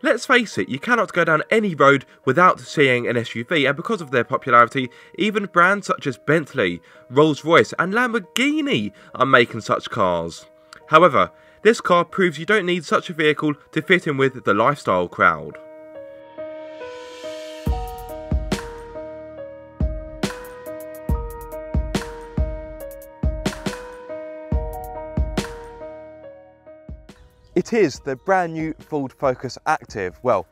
Let's face it, you cannot go down any road without seeing an SUV, and because of their popularity, even brands such as Bentley, Rolls-Royce and Lamborghini are making such cars. However, this car proves you don't need such a vehicle to fit in with the lifestyle crowd. It is the brand new Ford Focus Active. Well,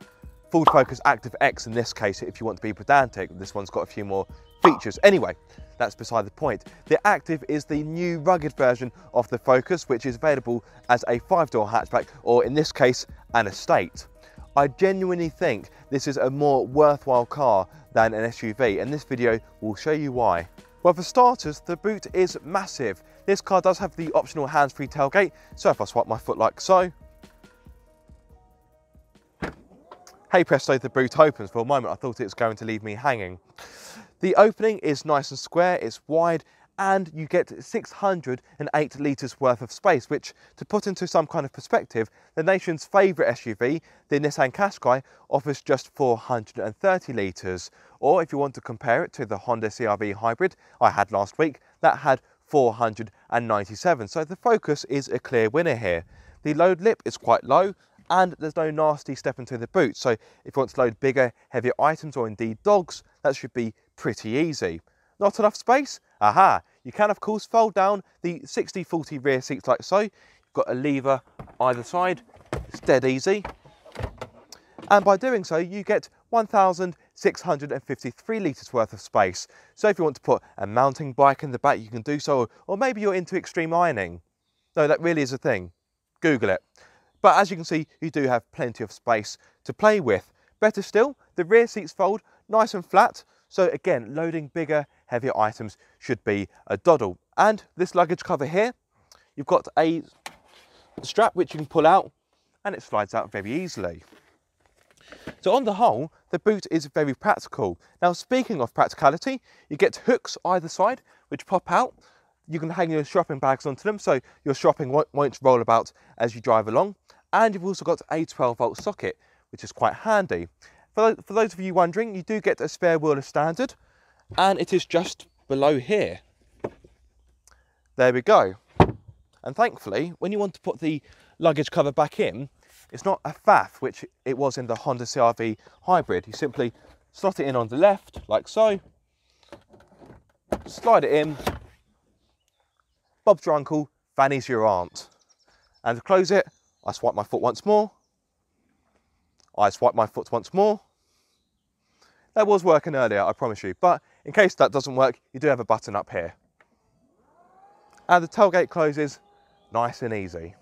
Ford Focus Active X in this case, if you want to be pedantic. This one's got a few more features. Anyway, that's beside the point. The Active is the new rugged version of the Focus, which is available as a 5-door hatchback, or in this case, an estate. I genuinely think this is a more worthwhile car than an SUV, and this video will show you why. Well, for starters, the boot is massive. This car does have the optional hands-free tailgate, so if I swipe my foot like so, hey presto, the boot opens. For a moment I thought it was going to leave me hanging. The opening is nice and square, it's wide, and you get 608 litres worth of space, which, to put into some kind of perspective, the nation's favourite SUV, the Nissan Qashqai, offers just 430 litres. Or if you want to compare it to the Honda CR-V hybrid I had last week, that had 497. So the Focus is a clear winner here. The load lip is quite low, and there's no nasty step into the boot. So if you want to load bigger, heavier items, or indeed dogs, that should be pretty easy. Not enough space? Aha! You can of course fold down the 60/40 rear seats like so. You've got a lever either side. It's dead easy. And by doing so, you get 1,653 litres worth of space. So if you want to put a mountain bike in the back, you can do so. Or maybe you're into extreme ironing. No, that really is a thing. Google it. But as you can see, you do have plenty of space to play with. Better still, the rear seats fold nice and flat. So again, loading bigger, heavier items should be a doddle. And this luggage cover here, you've got a strap which you can pull out, and it slides out very easily. So on the whole, the boot is very practical. Now, speaking of practicality, you get hooks either side which pop out. You can hang your shopping bags onto them, so your shopping won't roll about as you drive along. And you've also got a 12-volt socket, which is quite handy. For those of you wondering, you do get a spare wheel as standard, and it is just below here. There we go. And thankfully, when you want to put the luggage cover back in, it's not a faff, which it was in the Honda CR-V hybrid. You simply slot it in on the left, like so, slide it in, Bob's your uncle, Fanny's your aunt. And to close it, I swipe my foot once more, I swipe my foot once more. That was working earlier, I promise you, but in case that doesn't work, you do have a button up here. And the tailgate closes nice and easy.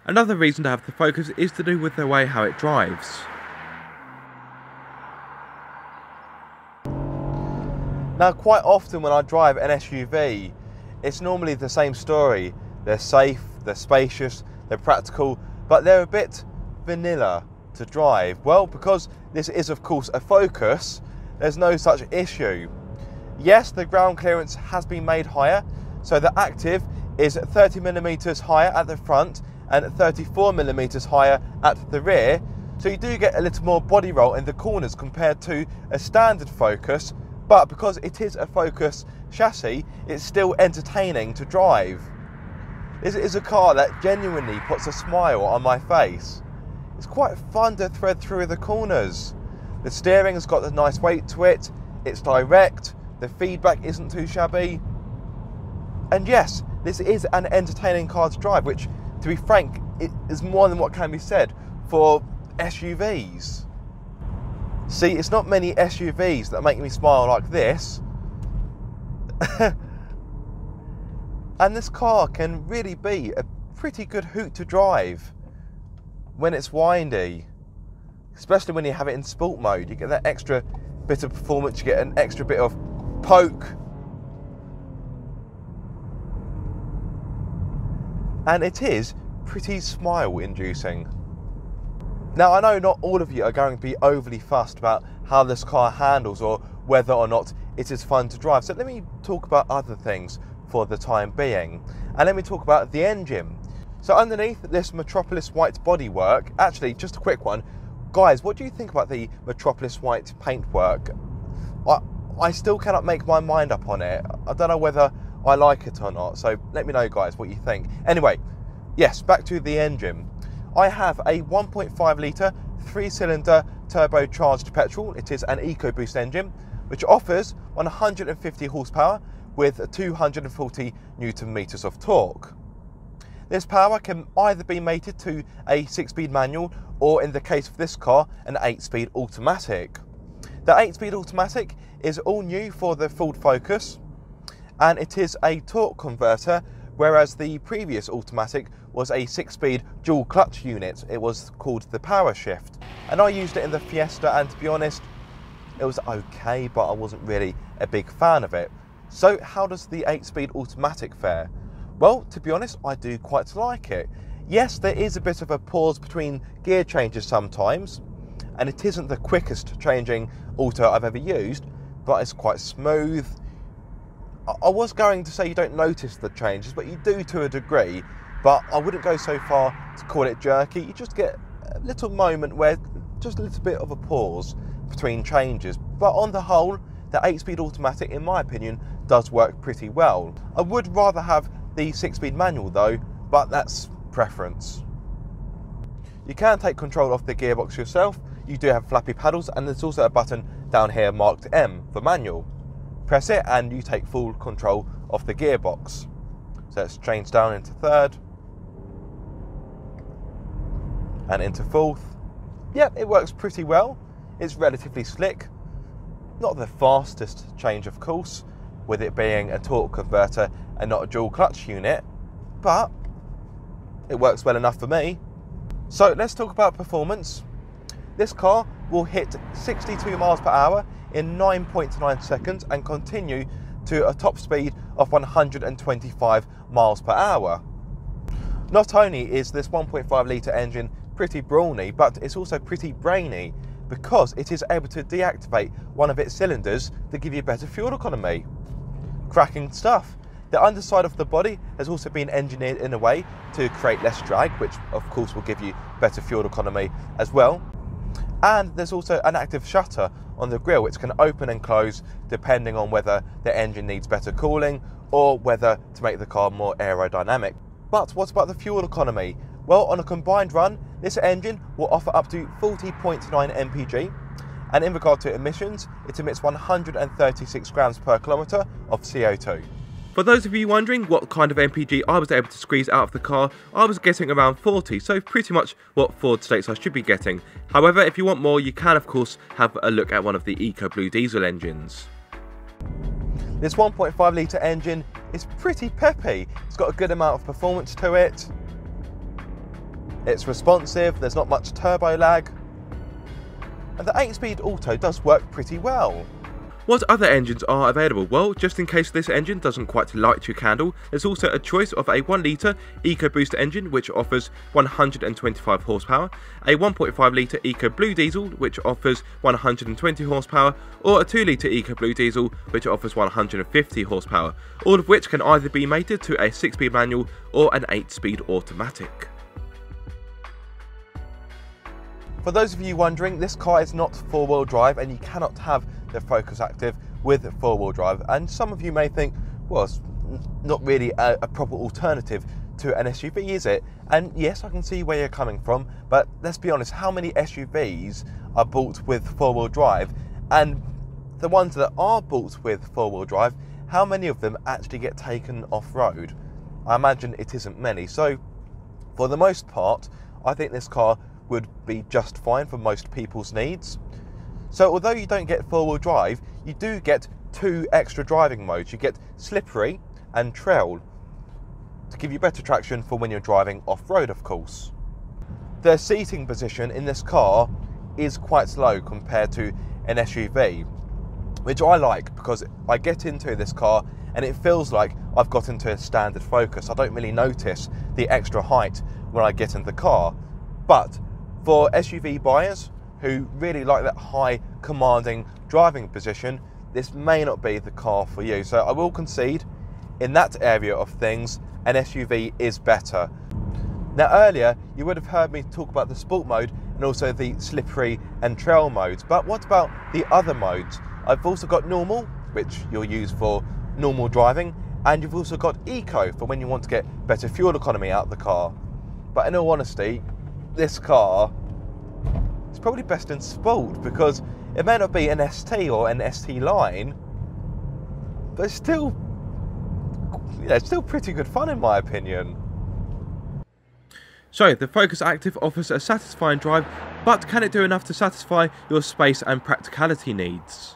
Another reason to have the Focus is to do with the way how it drives. Now, quite often when I drive an SUV, it's normally the same story. They're safe, they're spacious, they're practical, but they're a bit vanilla to drive. Well, because this is of course a Focus, there's no such issue. Yes, the ground clearance has been made higher, so the Active is 30mm higher at the front and 34mm higher at the rear, so you do get a little more body roll in the corners compared to a standard Focus, but because it is a Focus chassis, it's still entertaining to drive. This is a car that genuinely puts a smile on my face. It's quite fun to thread through the corners. The steering has got a nice weight to it, it's direct, the feedback isn't too shabby. And yes, this is an entertaining car to drive, which, to be frank, it is more than what can be said for SUVs. See, it's not many SUVs that make me smile like this. And this car can really be a pretty good hoot to drive when it's windy, especially when you have it in sport mode. You get that extra bit of performance, you get an extra bit of poke. And it is pretty smile inducing. Now, I know not all of you are going to be overly fussed about how this car handles or whether or not it is fun to drive, so let me talk about other things for the time being, and let me talk about the engine. So underneath this Metropolis white bodywork, actually just a quick one, Guys, what do you think about the Metropolis White paintwork? I still cannot make my mind up on it. I don't know whether I like it or not, so let me know, guys, what you think. Anyway, yes, back to the engine. I have a 1.5 litre 3-cylinder turbocharged petrol. It is an EcoBoost engine, which offers 150 horsepower with 240 newton meters of torque. This power can either be mated to a 6-speed manual or, in the case of this car, an 8-speed automatic. The 8-speed automatic is all new for the Ford Focus, and it is a torque converter, whereas the previous automatic was a 6-speed dual clutch unit. It was called the Power Shift, and I used it in the Fiesta, and to be honest, it was okay, but I wasn't really a big fan of it. So how does the 8-speed automatic fare? Well, to be honest, I do quite like it. Yes, there is a bit of a pause between gear changes sometimes, and it isn't the quickest changing auto I've ever used, but it's quite smooth. I was going to say you don't notice the changes, but you do to a degree, but I wouldn't go so far to call it jerky. You just get a little moment where just a little bit of a pause between changes. But on the whole, the 8-speed automatic, in my opinion, does work pretty well. I would rather have the 6-speed manual though, but that's preference. You can take control of the gearbox yourself. You do have flappy paddles, and there's also a button down here marked M for manual. Press it and you take full control of the gearbox. So let's change down into third and into fourth. Yep, it works pretty well. It's relatively slick. Not the fastest change, of course, with it being a torque converter and not a dual clutch unit, but it works well enough for me. So let's talk about performance. This car will hit 62 miles per hour in 9.9 seconds and continue to a top speed of 125 miles per hour. Not only is this 1.5 litre engine pretty brawny, but it's also pretty brainy, because it is able to deactivate one of its cylinders to give you better fuel economy. Cracking stuff. The underside of the body has also been engineered in a way to create less drag, which of course will give you better fuel economy as well. And there's also an active shutter on the grille, which can open and close depending on whether the engine needs better cooling or whether to make the car more aerodynamic. But what about the fuel economy? Well, on a combined run, this engine will offer up to 40.9 mpg, and in regard to emissions, it emits 136 grams per kilometre of CO2. For those of you wondering what kind of mpg I was able to squeeze out of the car, I was getting around 40, so pretty much what Ford states I should be getting. However, if you want more, you can of course have a look at one of the EcoBlue diesel engines. This 1.5 litre engine is pretty peppy. It's got a good amount of performance to it. It's responsive, there's not much turbo lag, and the 8-speed auto does work pretty well. What other engines are available? Well, just in case this engine doesn't quite light your candle, there's also a choice of a 1 litre EcoBoost engine which offers 125 horsepower, a 1.5 litre EcoBlue diesel which offers 120 horsepower, or a 2 litre EcoBlue diesel which offers 150 horsepower, all of which can either be mated to a 6-speed manual or an 8-speed automatic. For those of you wondering, this car is not 4-wheel drive and you cannot have the Focus Active with 4-wheel drive, and some of you may think, well, it's not really a proper alternative to an SUV, is it? And yes, I can see where you're coming from, but let's be honest, how many SUVs are bought with 4-wheel drive? And the ones that are bought with 4-wheel drive, how many of them actually get taken off-road? I imagine it isn't many. So for the most part, I think this car would be just fine for most people's needs. So although you don't get 4-wheel drive, you do get 2 extra driving modes. You get slippery and trail to give you better traction for when you're driving off-road, of course. The seating position in this car is quite low compared to an SUV, which I like because I get into this car and it feels like I've got into a standard Focus. I don't really notice the extra height when I get in the car. But for SUV buyers who really like that high commanding driving position, this may not be the car for you. So I will concede, in that area of things, an SUV is better. Now earlier, you would have heard me talk about the sport mode and also the slippery and trail modes. But what about the other modes? I've also got normal, which you'll use for normal driving, and you've also got eco for when you want to get better fuel economy out of the car. But in all honesty, this car is probably best in sport, because it may not be an ST or an ST line, but it's still, it's still pretty good fun in my opinion. So the Focus Active offers a satisfying drive, but can it do enough to satisfy your space and practicality needs?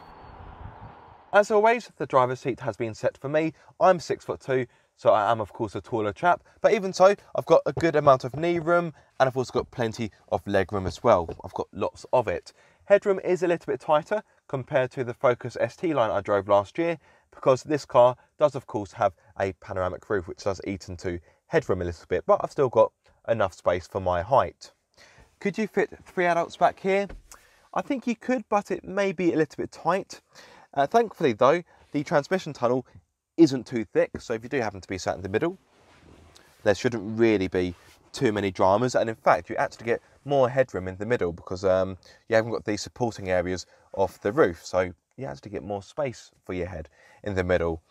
As always, the driver's seat has been set for me. I'm 6'2", so I am of course a taller chap, but even so, I've got a good amount of knee room, and I've also got plenty of leg room as well. I've got lots of it. Headroom is a little bit tighter compared to the Focus ST line I drove last year, because this car does of course have a panoramic roof, which does eat into headroom a little bit, but I've still got enough space for my height. Could you fit 3 adults back here? I think you could, but it may be a little bit tight. Thankfully though, the transmission tunnel isn't too thick, so if you do happen to be sat in the middle, there shouldn't really be too many dramas, and in fact you actually get more headroom in the middle, because you haven't got these supporting areas off the roof, so you actually get more space for your head in the middle.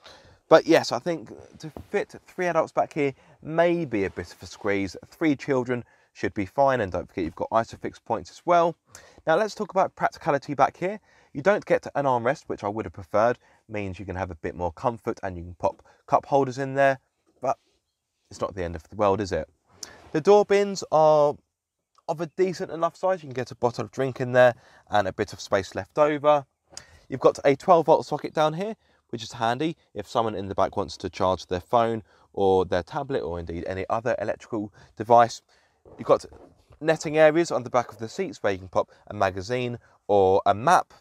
But yes, I think to fit 3 adults back here may be a bit of a squeeze. 3 children should be fine, and don't forget you've got ISOFIX points as well. Now let's talk about practicality back here. You don't get an armrest, which I would have preferred. Means you can have a bit more comfort and you can pop cup holders in there, but it's not the end of the world, is it? The door bins are of a decent enough size. You can get a bottle of drink in there and a bit of space left over. You've got a 12-volt socket down here, which is handy if someone in the back wants to charge their phone or their tablet or indeed any other electrical device. You've got netting areas on the back of the seats where you can pop a magazine or a map.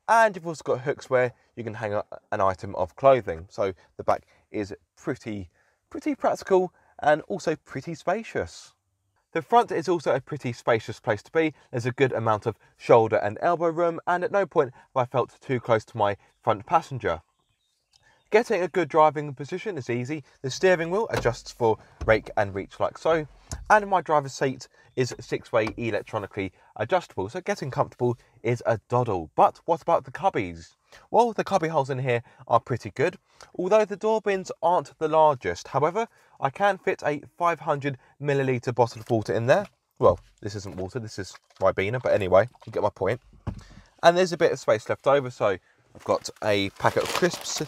And you've also got hooks where you can hang up an item of clothing. So the back is pretty practical and also pretty spacious. The front is also a pretty spacious place to be. There's a good amount of shoulder and elbow room, and at no point have I felt too close to my front passenger. Getting a good driving position is easy. The steering wheel adjusts for rake and reach like so, and my driver's seat is 6-way electronically adjustable, so getting comfortable is a doddle. But what about the cubbies? Well, the cubby holes in here are pretty good, although the door bins aren't the largest. However, I can fit a 500ml bottle of water in there. Well, this isn't water, this is Ribena, but anyway, you get my point. And there's a bit of space left over, so I've got a packet of crisps,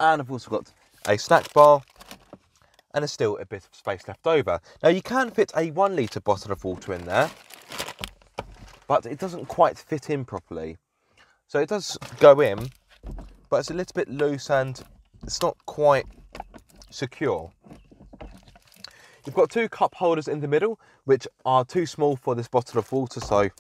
and I've also got a snack bar, and there's still a bit of space left over. Now you can fit a 1 litre bottle of water in there, but it doesn't quite fit in properly. So it does go in, but it's a little bit loose and it's not quite secure. You've got 2 cup holders in the middle, which are too small for this bottle of water, so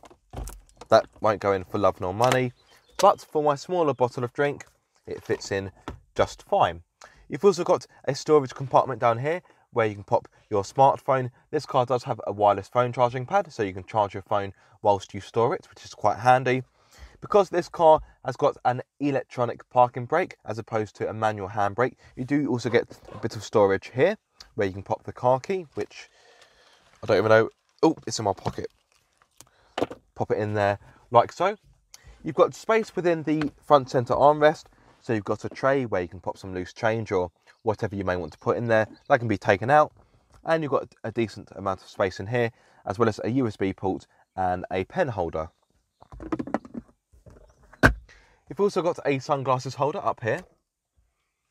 that won't go in for love nor money. But for my smaller bottle of drink, it fits in just fine. You've also got a storage compartment down here where you can pop your smartphone. This car does have a wireless phone charging pad, so you can charge your phone whilst you store it, which is quite handy. Because this car has got an electronic parking brake as opposed to a manual handbrake, you do also get a bit of storage here where you can pop the car key, which I don't even know. Oh, it's in my pocket. Pop it in there like so. You've got space within the front centre armrest, so you've got a tray where you can pop some loose change or whatever you may want to put in there. That can be taken out. And you've got a decent amount of space in here, as well as a USB port and a pen holder. You've also got a sunglasses holder up here,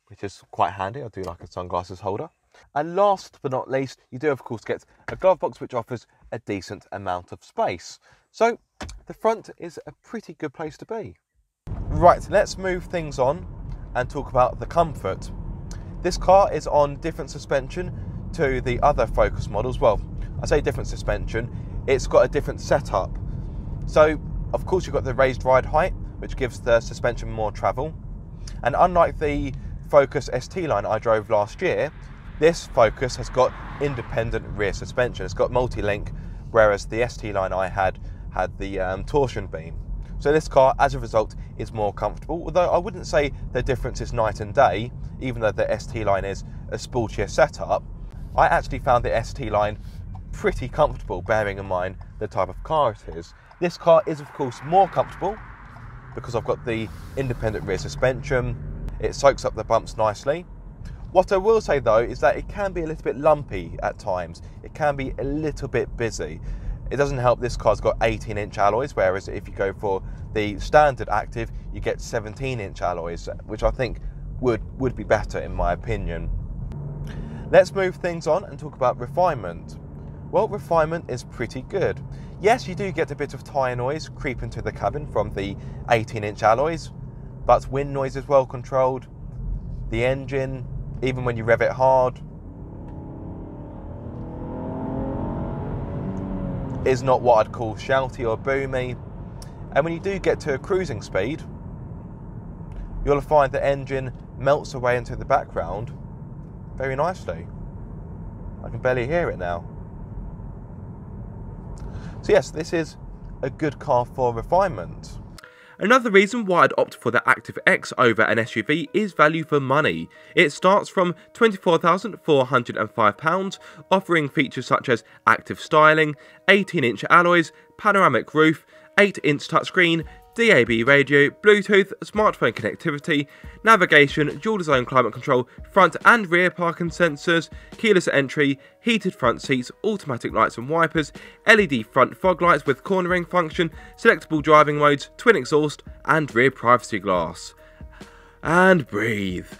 which is quite handy. I do like a sunglasses holder. And last but not least, you do of course get a glove box, which offers a decent amount of space. So the front is a pretty good place to be. Right, let's move things on and talk about the comfort. This car is on different suspension to the other Focus models. Well, I say different suspension, it's got a different setup. So of course you've got the raised ride height, which gives the suspension more travel. And unlike the Focus ST line I drove last year, this Focus has got independent rear suspension. It's got multi-link, whereas the ST line I had the torsion beam. So this car, as a result, is more comfortable, although I wouldn't say the difference is night and day, even though the ST line is a sportier setup. I actually found the ST line pretty comfortable, bearing in mind the type of car it is. This car is of course more comfortable because I've got the independent rear suspension. It soaks up the bumps nicely. What I will say though is that it can be a little bit lumpy at times. It can be a little bit busy. It doesn't help this car's got 18-inch alloys, whereas if you go for the standard active, you get 17-inch alloys, which I think would be better in my opinion. Let's move things on and talk about refinement. Well, refinement is pretty good. Yes, you do get a bit of tyre noise creep into the cabin from the 18-inch alloys, but wind noise is well controlled. The engine, even when you rev it hard, is not what I'd call shouty or boomy. And when you do get to a cruising speed, you'll find the engine melts away into the background very nicely. I can barely hear it now. So yes, this is a good car for refinement. Another reason why I'd opt for the Active X over an SUV is value for money. It starts from £24,405, offering features such as active styling, 18-inch alloys, panoramic roof, 8-inch touchscreen, DAB radio, Bluetooth, smartphone connectivity, navigation, dual zone climate control, front and rear parking sensors, keyless entry, heated front seats, automatic lights and wipers, LED front fog lights with cornering function, selectable driving modes, twin exhaust and rear privacy glass. And breathe.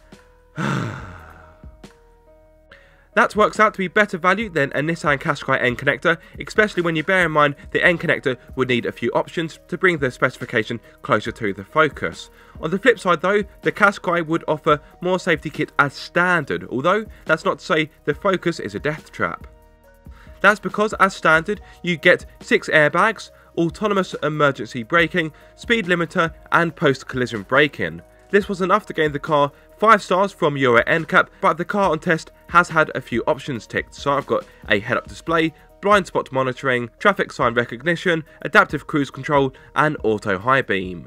That works out to be better value than a Nissan Qashqai N connector, especially when you bear in mind the N connector would need a few options to bring the specification closer to the Focus. On the flip side though, the Qashqai would offer more safety kit as standard, although that's not to say the Focus is a death trap. That's because as standard you get 6 airbags, autonomous emergency braking, speed limiter and post-collision braking. This was enough to gain the car 5 stars from Euro NCAP, but the car on test has had a few options ticked. So I've got a head-up display, blind spot monitoring, traffic sign recognition, adaptive cruise control and auto high beam.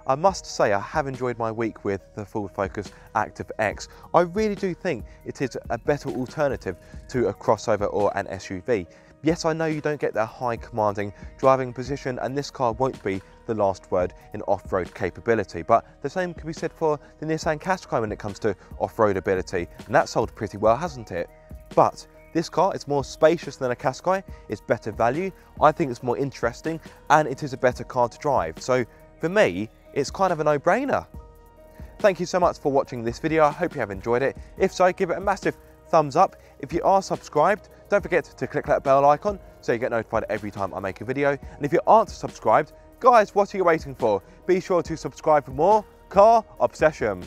I must say I have enjoyed my week with the Ford Focus Active X. I really do think it is a better alternative to a crossover or an SUV. Yes, I know you don't get that high commanding driving position and this car won't be the last word in off-road capability, but the same can be said for the Nissan Qashqai when it comes to off-road ability, and that sold pretty well, hasn't it? But this car is more spacious than a Qashqai, it's better value, I think it's more interesting, and it is a better car to drive. So for me, it's kind of a no-brainer. Thank you so much for watching this video. I hope you have enjoyed it. If so, give it a massive thumbs up. If you are subscribed, don't forget to click that bell icon so you get notified every time I make a video. And if you aren't subscribed, guys, what are you waiting for? Be sure to subscribe for more car obsession.